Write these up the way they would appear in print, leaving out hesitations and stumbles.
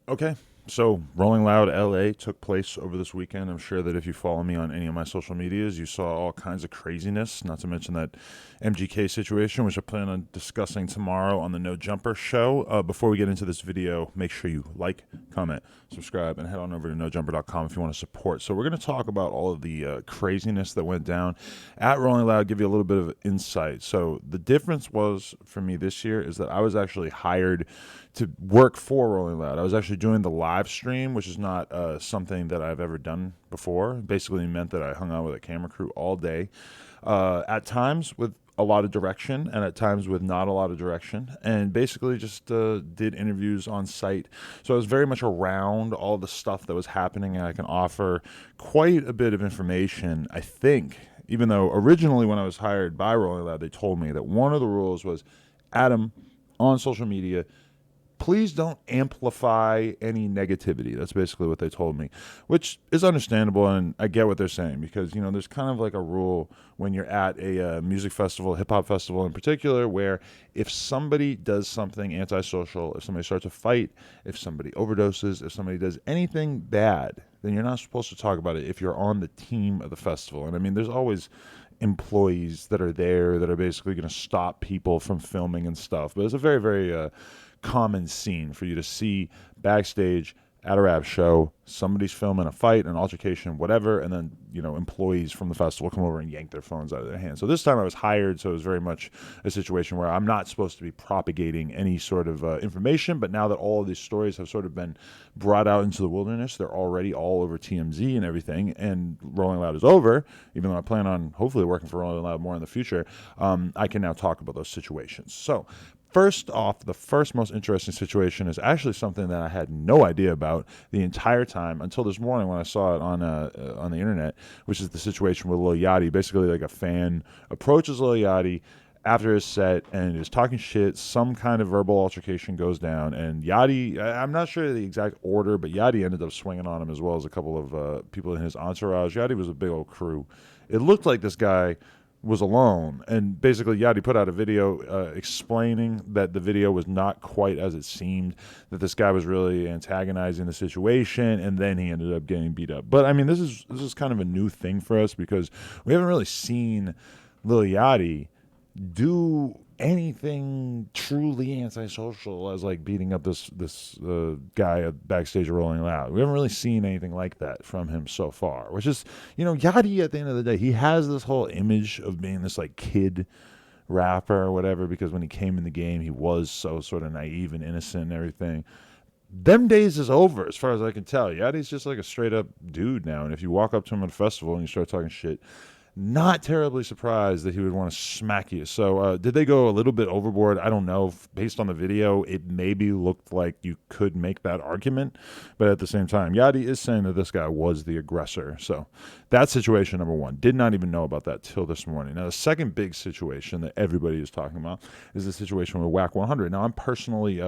Okay, so Rolling Loud LA took place over this weekend. I'm sure that if you follow me on any of my social medias, you saw all kinds of craziness, not to mention that MGK situation, which I plan on discussing tomorrow on the No Jumper show. Before we get into this video, make sure you like, comment, subscribe, and head on over to nojumper.com if you want to support. So, we're going to talk about all of the craziness that went down at Rolling Loud, give you a little bit of insight. So, the difference was for me this year is that I was actually hired to work for Rolling Loud. I was actually doing the live stream, which is not something that I've ever done before. Basically meant that I hung out with a camera crew all day, at times with a lot of direction and at times with not a lot of direction, and basically just did interviews on site. So I was very much around all the stuff that was happening, and I can offer quite a bit of information, I think, even though originally when I was hired by Rolling Loud, they told me that one of the rules was, Adam, on social media, please don't amplify any negativity. That's basically what they told me, which is understandable, and I get what they're saying because, there's kind of like a rule when you're at a music festival, hip hop festival in particular, where if somebody does something antisocial, if somebody starts a fight, if somebody overdoses, if somebody does anything bad, then you're not supposed to talk about it if you're on the team of the festival. And I mean, there's always employees that are there that are basically going to stop people from filming and stuff, but it's a very, very common scene for you to see backstage at a rap show. Somebody's filming a fight, an altercation, whatever, and then employees from the festival come over and yank their phones out of their hands. So this time I was hired, so it was very much a situation where I'm not supposed to be propagating any sort of information. But now that all of these stories have sort of been brought out into the wilderness, they're already all over TMZ and everything, and Rolling Loud is over. Even though I plan on hopefully working for Rolling Loud more in the future, I can now talk about those situations. So first off, the first most interesting situation is actually something that I had no idea about the entire time until this morning when I saw it on the internet, which is the situation with Lil Yachty. Basically, like a fan approaches Lil Yachty after his set and is talking shit. Some kind of verbal altercation goes down, and Yachty, I'm not sure the exact order, but Yachty ended up swinging on him as well as a couple of people in his entourage. Yachty was a big old crew. It looked like this guy was alone, and basically Yachty put out a video explaining that the video was not quite as it seemed, that this guy was really antagonizing the situation, and then he ended up getting beat up. But I mean, this is kind of a new thing for us because we haven't really seen Lil Yachty do anything truly antisocial as like beating up this guy backstage Rolling Loud. We haven't really seen anything like that from him so far, which is, Yachty at the end of the day, he has this whole image of being this like kid rapper or whatever, because when he came in the game, he was so sort of naive and innocent and everything. Them days is over as far as I can tell. Yachty's just like a straight up dude now, and if you walk up to him at a festival and you start talking shit, not terribly surprised that he would want to smack you. So did they go a little bit overboard? I don't know. Based on the video, it maybe looked like you could make that argument. But at the same time, Yachty is saying that this guy was the aggressor. So that's situation number one. Did not even know about that till this morning. Now, the second big situation that everybody is talking about is the situation with Wack 100. Now, I'm personally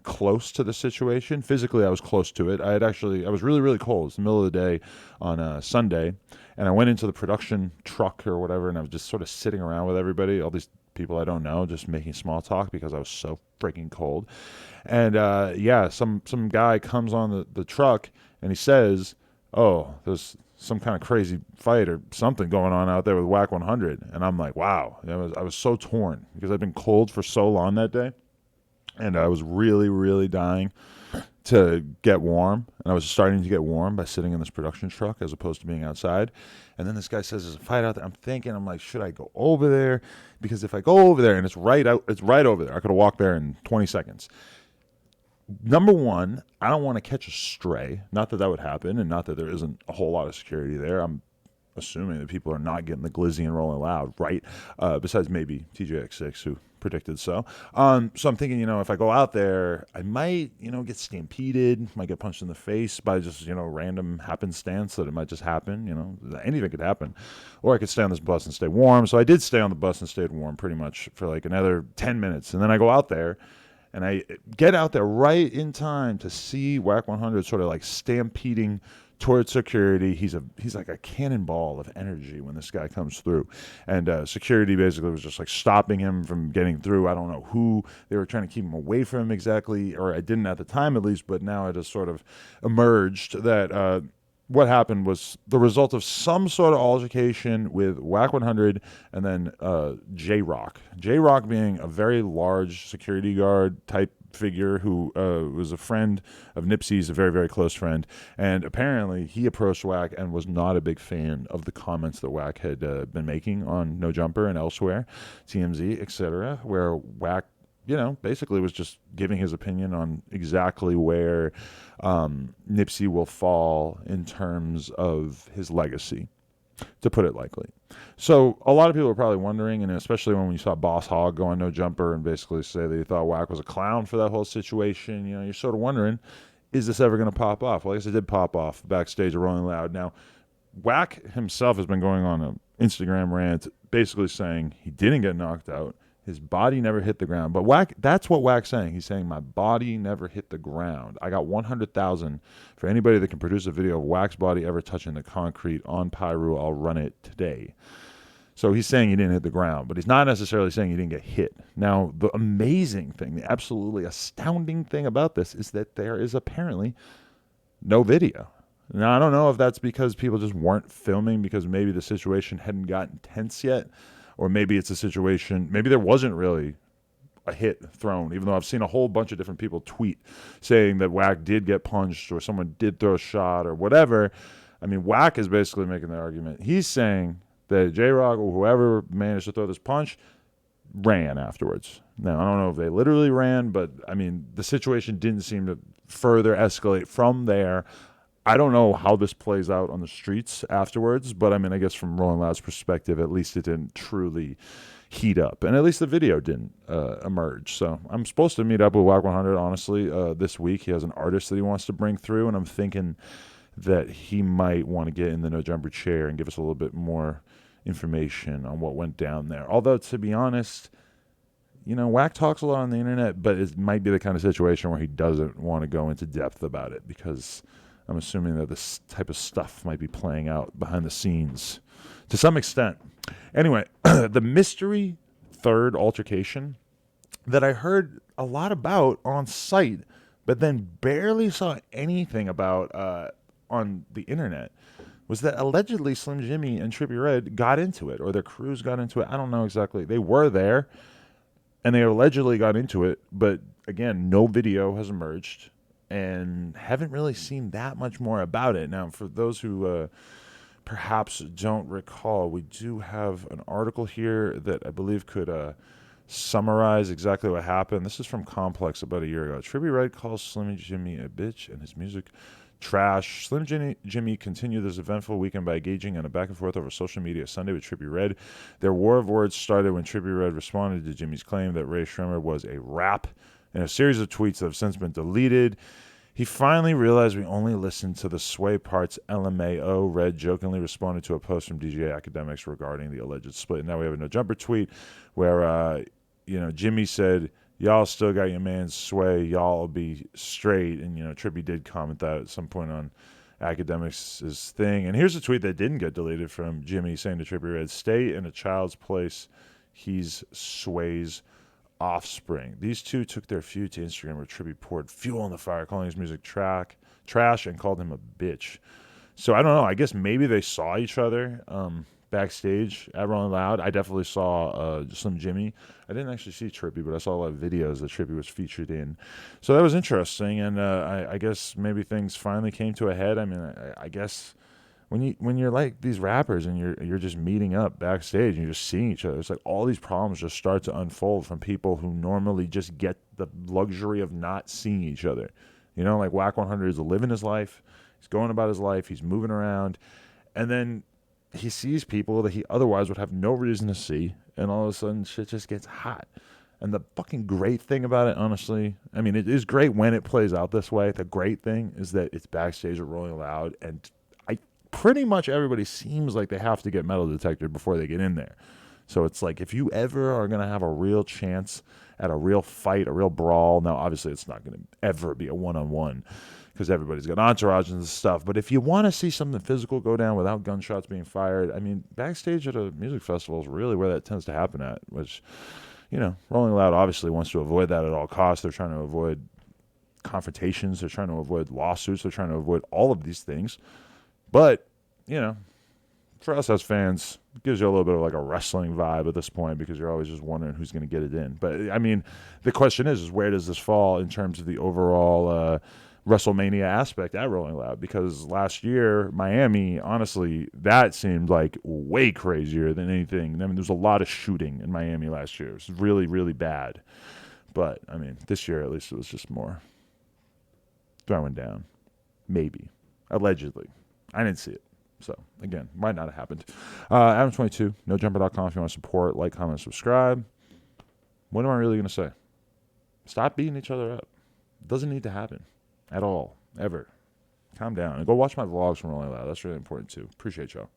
close to the situation. Physically, I was close to it. I was really, really cold. It's the middle of the day on Sunday. And I went into the production truck or whatever, and I was just sort of sitting around with everybody, all these people I don't know, just making small talk because I was so freaking cold. And some guy comes on the truck and he says, "Oh, there's some kind of crazy fight or something going on out there with Wack 100." And I'm like, wow. I was so torn because I've been cold for so long that day. And I was really, really dying to get warm, and I was starting to get warm by sitting in this production truck as opposed to being outside. And then this guy says there's a fight out there. I'm like, should I go over there? Because if I go over there and it's right over there, I could have walked there in 20 seconds. Number one, I don't want to catch a stray. Not that would happen, and not that there isn't a whole lot of security there. I'm assuming that people are not getting the glizzy and Rolling Loud, right? Besides maybe TJX6, who predicted so. So I'm thinking, if I go out there, I might, get stampeded, might get punched in the face by just, random happenstance that it might just happen, anything could happen. Or I could stay on this bus and stay warm. So I did stay on the bus and stayed warm pretty much for like another 10 minutes. And then I go out there, And I get out there right in time to see Wack 100 sort of like stampeding towards security. He's like a cannonball of energy when this guy comes through, and security basically was just like stopping him from getting through. I don't know who they were trying to keep him away from him exactly, or I didn't at the time at least, but now it has sort of emerged that what happened was the result of some sort of altercation with Wack 100 and then J-Rock. J-Rock being a very large security guard type figure who was a friend of Nipsey's, a very, very close friend. And apparently he approached Wack and was not a big fan of the comments that Wack had been making on No Jumper and elsewhere, TMZ, etc., where Wack, basically was just giving his opinion on exactly where Nipsey will fall in terms of his legacy, to put it lightly. So a lot of people are probably wondering, and especially when you saw Boss Hogg go on No Jumper and basically say that he thought Wack was a clown for that whole situation, you're sort of wondering, is this ever going to pop off? Well, I guess it did pop off backstage at Rolling Loud. Now, Wack himself has been going on an Instagram rant basically saying he didn't get knocked out. His body never hit the ground. But Wack, that's what Wack's saying. He's saying, my body never hit the ground. I got 100,000 for anybody that can produce a video of Wack's body ever touching the concrete on Pyru. I'll run it today. So he's saying he didn't hit the ground, but he's not necessarily saying he didn't get hit. Now, the amazing thing, the absolutely astounding thing about this is that there is apparently no video. Now, I don't know if that's because people just weren't filming because maybe the situation hadn't gotten tense yet. Or maybe it's a situation, maybe there wasn't really a hit thrown, even though I've seen a whole bunch of different people tweet saying that Wack did get punched or someone did throw a shot or whatever. I mean, Wack is basically making the argument. He's saying that J-Rock or whoever managed to throw this punch ran afterwards. Now, I don't know if they literally ran, but, I mean, the situation didn't seem to further escalate from there. I don't know how this plays out on the streets afterwards, but I mean, I guess from Rolling Loud's perspective, at least it didn't truly heat up, and at least the video didn't emerge. So I'm supposed to meet up with Wack 100, honestly, this week. He has an artist that he wants to bring through, and I'm thinking that he might want to get in the No Jumper chair and give us a little bit more information on what went down there. Although, to be honest, Wack talks a lot on the internet, but it might be the kind of situation where he doesn't want to go into depth about it because I'm assuming that this type of stuff might be playing out behind the scenes to some extent. Anyway, the mystery third altercation that I heard a lot about on site, but then barely saw anything about on the internet, was that allegedly Slim Jimmy and Trippie Redd got into it, or their crews got into it. I don't know exactly. They were there, and they allegedly got into it, but again, no video has emerged. And haven't really seen that much more about it. Now, for those who perhaps don't recall, we do have an article here that I believe could summarize exactly what happened. This is from Complex about a year ago. Trippie Redd calls Slim Jimmy a bitch and his music trash. Slim Jimmy continued this eventful weekend by engaging in a back and forth over social media Sunday with Trippie Redd. Their war of words started when Trippie Redd responded to Jimmy's claim that Ray Sremmurd was a rap. In a series of tweets that have since been deleted, he finally realized we only listened to the sway parts LMAO. Redd jokingly responded to a post from DJ Academics regarding the alleged split. And now we have a No Jumper tweet where, Jimmy said, y'all still got your man's sway, y'all will be straight. And, Trippie did comment that at some point on Academics' thing. And here's a tweet that didn't get deleted from Jimmy saying to Trippie Redd, stay in a child's place, he's sway's offspring. These two took their feud to Instagram where Trippie poured fuel on the fire, calling his music trash and called him a bitch. So I don't know. I guess maybe they saw each other backstage at Rolling Loud. I definitely saw Slim Jimmy. I didn't actually see Trippie, but I saw a lot of videos that Trippie was featured in. So that was interesting, and I guess maybe things finally came to a head. I mean, I guess when you're like these rappers and you're just meeting up backstage and you're just seeing each other, it's like all these problems just start to unfold from people who normally just get the luxury of not seeing each other. Like Wack 100 is living his life, he's going about his life, he's moving around, and then he sees people that he otherwise would have no reason to see, and all of a sudden shit just gets hot. And the fucking great thing about it, honestly, I mean, it is great when it plays out this way. The great thing is that it's backstage at Rolling Loud, and pretty much everybody seems like they have to get metal detected before they get in there. So it's like if you ever are going to have a real chance at a real fight, a real brawl. Now, obviously, it's not going to ever be a one-on-one because everybody's got entourages and stuff. But if you want to see something physical go down without gunshots being fired, I mean, backstage at a music festival is really where that tends to happen at, which, you know, Rolling Loud obviously wants to avoid that at all costs. They're trying to avoid confrontations. They're trying to avoid lawsuits. They're trying to avoid all of these things. But, you know, for us as fans, it gives you a little bit of like a wrestling vibe at this point because you're always just wondering who's going to get it in. But, I mean, the question is where does this fall in terms of the overall WrestleMania aspect at Rolling Loud? Because last year, Miami, honestly, that seemed like way crazier than anything. I mean, there was a lot of shooting in Miami last year. It was really, really bad. But, I mean, this year at least it was just more throwing down. Maybe. Allegedly. I didn't see it. So, again, might not have happened. Adam22, nojumper.com if you want to support, like, comment, subscribe. What am I really going to say? Stop beating each other up. It doesn't need to happen at all, ever. Calm down. And go watch my vlogs from Rolling Loud. That's really important, too. Appreciate y'all.